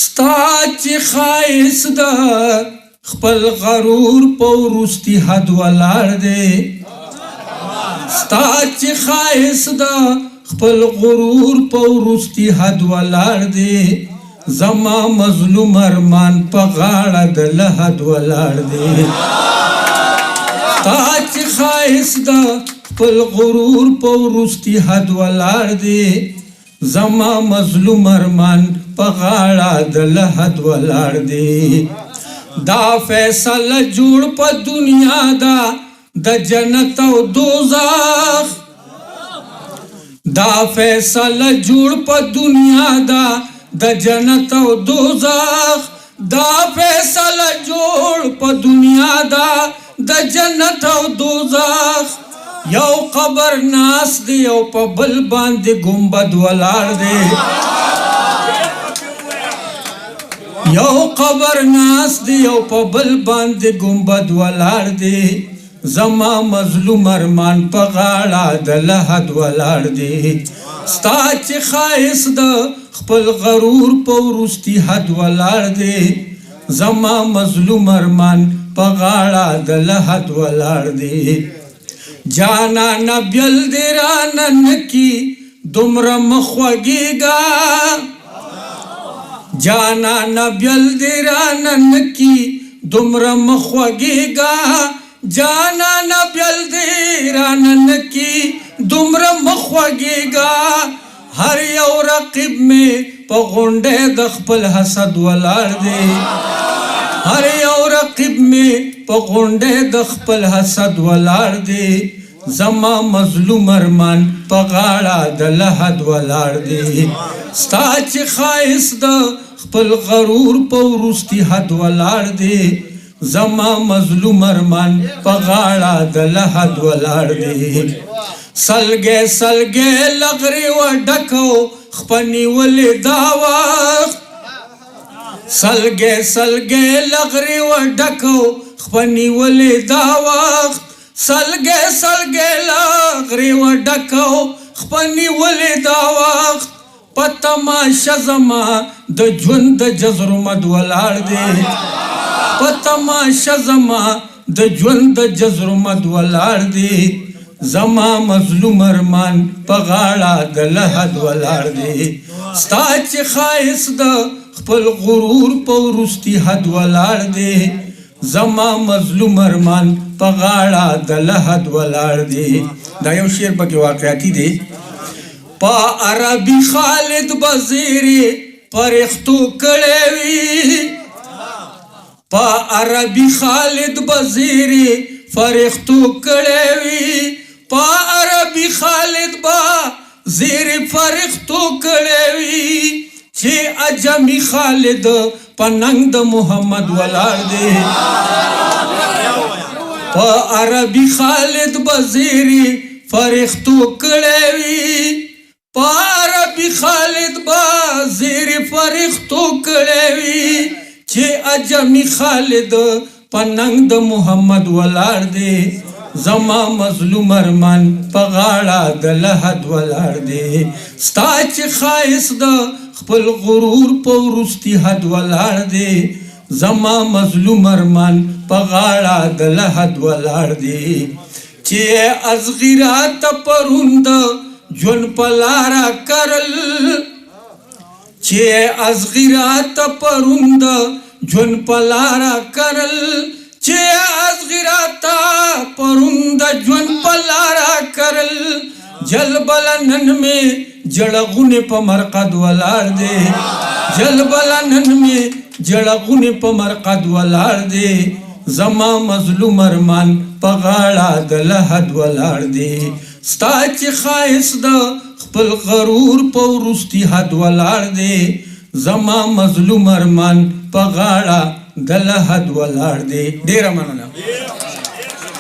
ستا چې ښایست د خپل غرور په وروستي حد ولاړ دی ستا چې ښایست د خپل غرور په وروستي حد ولاړ دی زما مظلوم ارمان په غاړه د لحد ولاړ دی ستا چې ښایست د خپل غرور په وروستي حد ولاړ دی زما مظلوم ارمان په غاړه د لحد ولاړ دی دا فیصله جوړ په دنیا دا د جنت او دوزخ دا فیصله جوړ په دنیا دا د جنت او دوزخ دا فیصله جوړ په دنیا دا د جنت او دوزخ یو قبر ناس دی او په بل باندې ګمبد ولاړ دی یو قبر ناس دی او په بل باندې ګمبد ولاړ دی زما مظلوم ارمان په غاړه د لحد ولاړ دی ستا چې ښایست د خپل غرور په وروستي حد ولاړ دی زما مظلوم ارمان په غاړه د لحد ولاړ دی جانانه بیل دې رانه نکي دومره مه خوږېږه جانانه بیل دې رانه نکي دومره مه خوږېږه جانانه بیل دې رانه نکي دومره مه خوږېږه هر یو رقیب مې په غونډې د خپل حسد ولاړ دی هر یو رقیب مې په غونډې د خپل حسد ولاړ دی زما مظلوم ارمان په غاړه د لحد ولاړ دی ستا چې ښایست د خپل غرور په وروستي حد ولاړ دی زما مظلوم ارمان په غاړه د لحد ولاړ دی سلګې سلګې لغرې وډکو خپنی ولې دا وخت سلګې سلګې لغرې وډکو خپنی ولې دا وخت سلګې سلګې لغرې وډکو خپنی ولې دا وخت په تماشه زما د ژوند د جزرمد ولاړ دی په تماشه زما د ژوند د جزرمد ولاړ دی زما مظلوم ارمان په غاړه د لحد ولاړ دی ستا چې ښایست د خپل غرور په وروستي حد ولاړ دی زما مظلوم ارمان په غاړه د لحد ولاړ دی دا یو شعر پکې واقعیتي دی په عربي خالد بزیري پرښتو کړی وي په عربي خالد بزیري فرښتو کړی وي په عربي خالد بزیري فرښتو کړی وي چې عجمي خالد په ننګ د محمد ولاړ دی په عربي خالد بزیري فرښتو کړی وي په عربي خالد بزیري فرښتو کړی وي چې عجمي خالد په ننګ د محمد ولاړ دی زما مظلوم ارمان په غاړه د لحد ولاړ دی ستا چې ښایست د خپل غرور په وروستي حد ولاړ دی زما مظلوم ارمان په غاړه د لحد ولاړ دی چې ازغیرات پروند ژوند په لاره کرل چې ازغیرات پروند ژوند په لاره کرل چې ازغیرات پروند ژوند په لاره کرل جلبله نن مې جړغونې په مرقد ولاړ دی جلبله نن مې جړغونې په مرقد ولاړ دی زما مظلوم ارمان په غاړه د لحد ولاړ دی ستا چې ښایست د خپل غرور په وروستي حد ولاړ دی زما مظلوم ارمان په غاړه د لحد ولاړ دی ډېره مننه